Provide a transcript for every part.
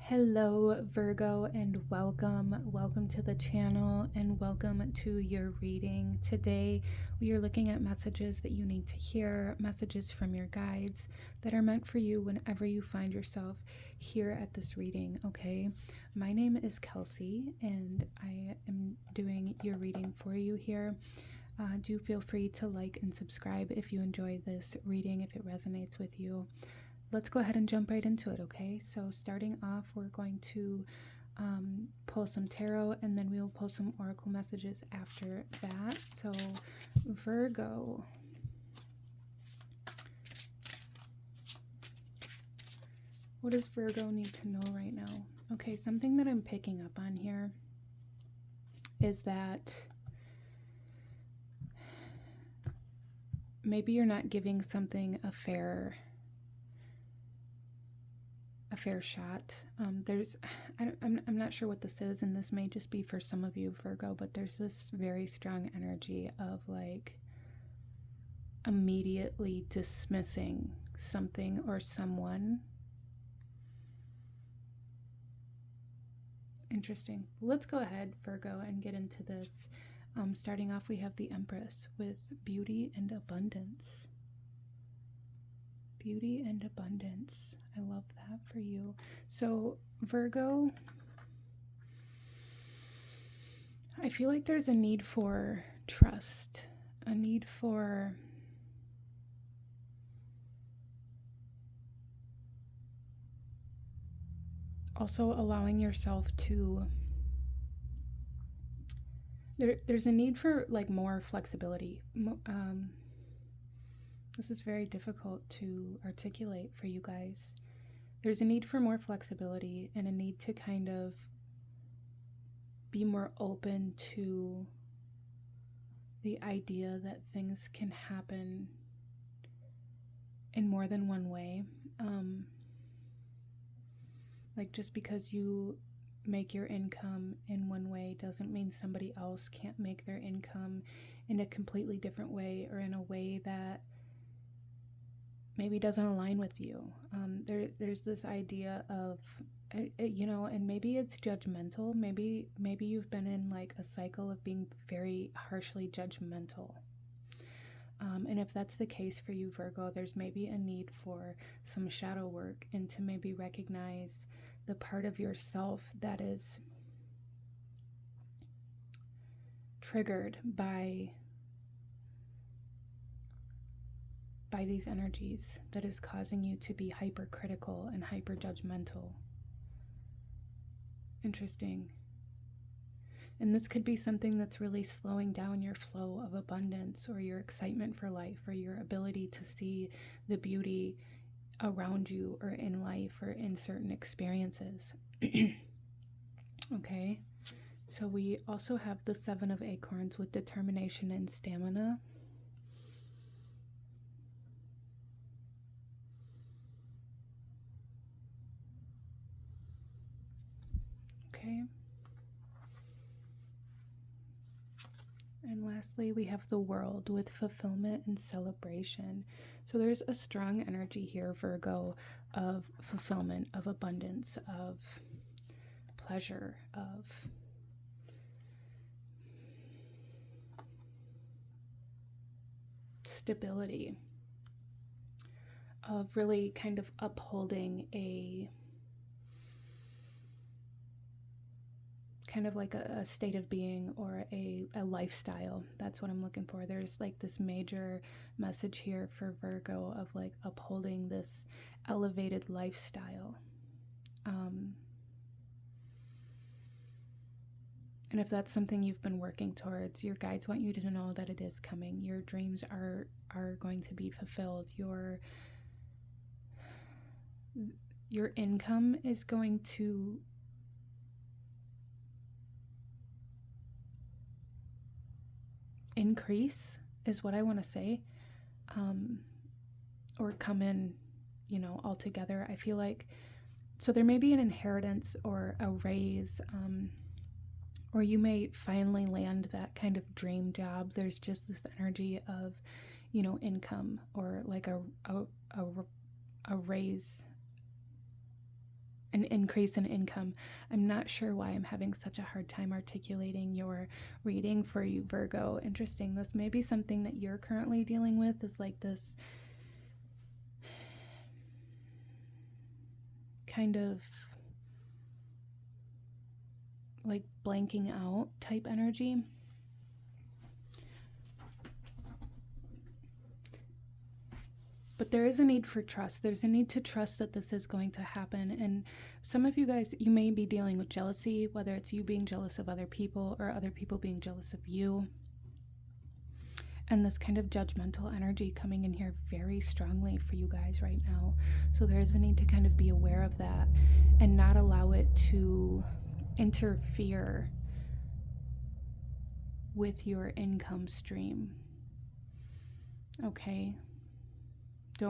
Hello Virgo, and welcome to the channel, and welcome to your reading. Today we are looking at messages that you need to hear, messages from your guides that are meant for you whenever you find yourself here at this reading. Okay, my name is Kelsey and I am doing your reading for you here. Do feel free to like and subscribe if you enjoy this reading, if it resonates with you. Let's go ahead and jump right into it, okay? So starting off, we're going to pull some tarot, and then we will pull some oracle messages after that. So Virgo, what does Virgo need to know right now? Okay, something that I'm picking up on here is that maybe you're not giving something a fair shot. I'm not sure what this is, and this may just be for some of you, Virgo, but there's this very strong energy of like immediately dismissing something or someone. Interesting. Let's go ahead, Virgo, and get into this. Starting off, we have the Empress with beauty and abundance. Beauty and abundance. I love that for you. So Virgo, I feel like there's a need for trust, a need for also allowing yourself to, there's a need for like more flexibility. This is very difficult to articulate for you guys. There's a need for more flexibility and a need to kind of be more open to the idea that things can happen in more than one way. Like just because you make your income in one way doesn't mean somebody else can't make their income in a completely different way, or in a way that maybe doesn't align with you. There's this idea of, and maybe it's judgmental. Maybe you've been in like a cycle of being very harshly judgmental. And if that's the case for you, Virgo, there's maybe a need for some shadow work, and to maybe recognize the part of yourself that is triggered by these energies, that is causing you to be hypercritical and hyper judgmental. Interesting. And this could be something that's really slowing down your flow of abundance, or your excitement for life, or your ability to see the beauty around you or in life or in certain experiences. Okay, so we also have the Seven of Acorns with determination and stamina. Okay. And lastly, we have the World with fulfillment and celebration. So there's a strong energy here, Virgo, of fulfillment, of abundance, of pleasure, of stability, of really kind of upholding a kind of like a state of being, or a lifestyle. That's what I'm looking for. There's like this major message here for Virgo of like upholding this elevated lifestyle. And if that's something you've been working towards, your guides want you to know that it is coming. Your dreams are going to be fulfilled. Your income is going to increase, is what I want to say, or come in, altogether. I feel like, so there may be an inheritance or a raise, or you may finally land that kind of dream job. There's just this energy of, income, or like a raise an increase in income. I'm not sure why I'm having such a hard time articulating your reading for you, Virgo. Interesting. This may be something that you're currently dealing with, is like this kind of like blanking out type energy. But there is a need for trust. There's a need to trust that this is going to happen. And some of you guys, you may be dealing with jealousy, whether it's you being jealous of other people or other people being jealous of you. And this kind of judgmental energy coming in here very strongly for you guys right now. So there's a need to kind of be aware of that and not allow it to interfere with your income stream. Okay? I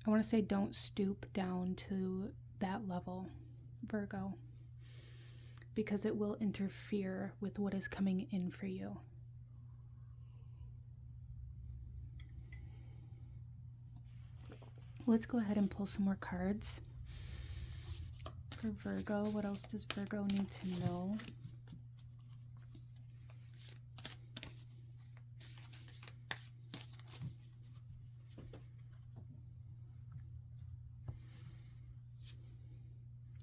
want to say don't stoop down to that level, Virgo, because it will interfere with what is coming in for you. Let's go ahead and pull some more cards for Virgo. What else does Virgo need to know?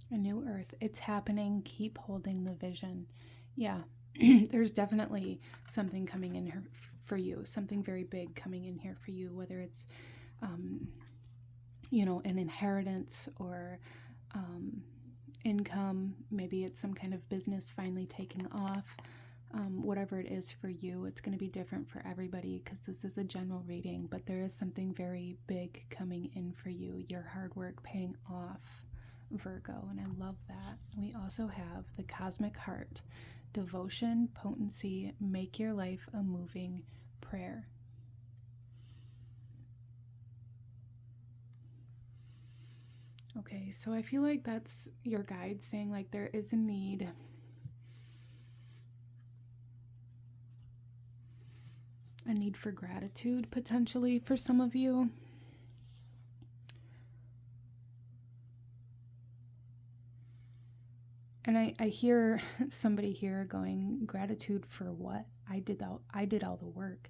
A new earth. It's happening. Keep holding the vision. Yeah, there's definitely something coming in here for you. Something very big coming in here for you, whether it's, you know, an inheritance or income. Maybe it's some kind of business finally taking off. Whatever it is for you, it's going to be different for everybody because this is a general reading, but there is something very big coming in for you. Your hard work paying off, Virgo, and I love that. We also have the Cosmic Heart, devotion, potency, make your life a moving prayer. Okay, so I feel like that's your guide saying like there is a need for gratitude potentially for some of you. And I hear somebody here going, gratitude for what? I did all the work.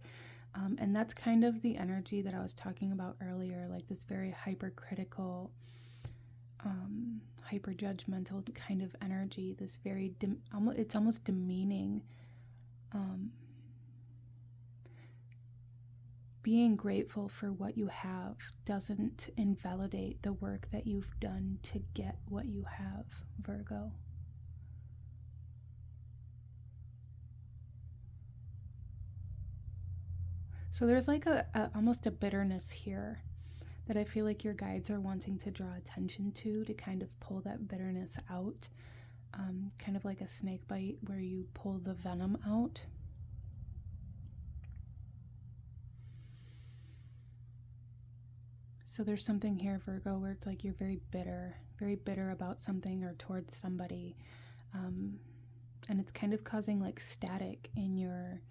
And that's kind of the energy that I was talking about earlier, like this very hypercritical, hyper-judgmental kind of energy, this very, it's almost demeaning. Being grateful for what you have doesn't invalidate the work that you've done to get what you have, Virgo. So there's like almost a bitterness here that I feel like your guides are wanting to draw attention to kind of pull that bitterness out, kind of like a snake bite where you pull the venom out. So there's something here, Virgo, where it's like you're very bitter about something or towards somebody, and it's kind of causing like static in your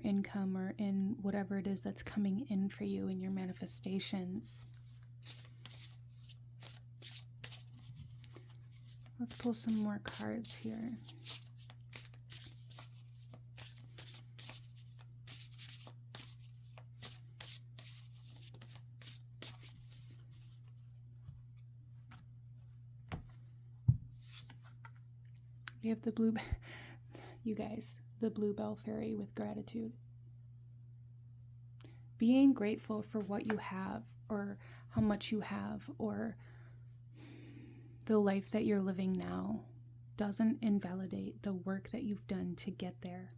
income or in whatever it is that's coming in for you in your manifestations. Let's pull some more cards here. We have the blue, you guys, the Bluebell Fairy with gratitude. Being grateful for what you have or how much you have or the life that you're living now doesn't invalidate the work that you've done to get there.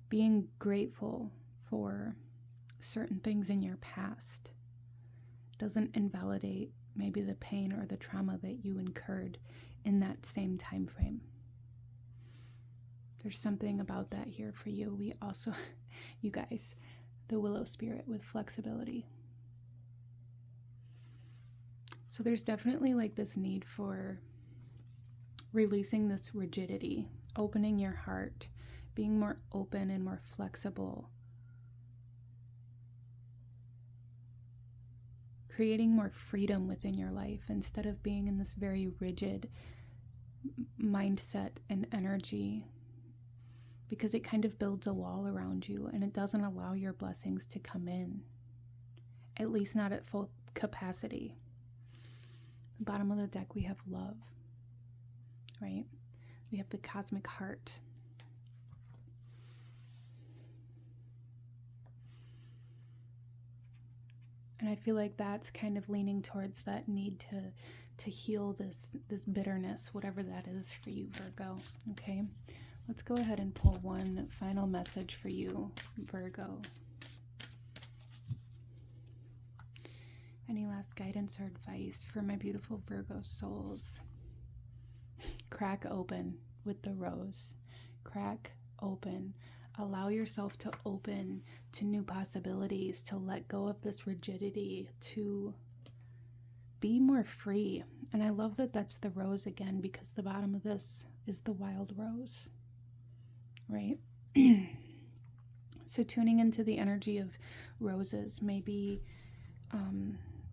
Being grateful for certain things in your past doesn't invalidate maybe the pain or the trauma that you incurred in that same time frame. There's something about that here for you. We also, you guys, the Willow Spirit with flexibility. So there's definitely like this need for releasing this rigidity, opening your heart, being more open and more flexible, creating more freedom within your life instead of being in this very rigid mindset and energy, because it kind of builds a wall around you and it doesn't allow your blessings to come in, at least not at full capacity. Bottom of the deck, we have love, right? We have the cosmic heart. And I feel like that's kind of leaning towards that need to heal this bitterness, whatever that is for you, Virgo. Okay, let's go ahead and pull one final message for you, Virgo. Any last guidance or advice for my beautiful Virgo souls? Crack open with the rose. Crack open. Allow yourself to open to new possibilities, to let go of this rigidity, to be more free. And I love that that's the rose again, because the bottom of this is the wild rose, right? So tuning into the energy of roses may be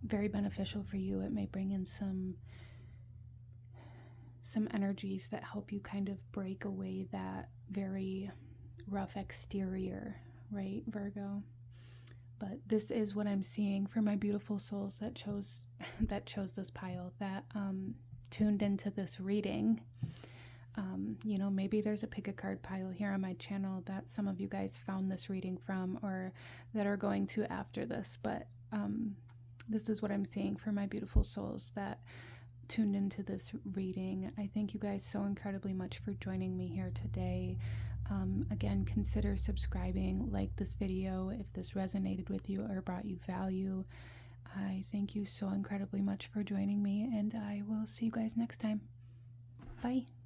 very beneficial for you. It may bring in some energies that help you kind of break away that very rough exterior, right, Virgo? But this is what I'm seeing for my beautiful souls that chose this pile, that tuned into this reading. You know, maybe there's a pick a card pile here on my channel that some of you guys found this reading from, or that are going to after this, but this is what I'm seeing for my beautiful souls that tuned into this reading. I thank you guys so incredibly much for joining me here today. Again, consider subscribing, like this video if this resonated with you or brought you value. I thank you so incredibly much for joining me, and I will see you guys next time. Bye.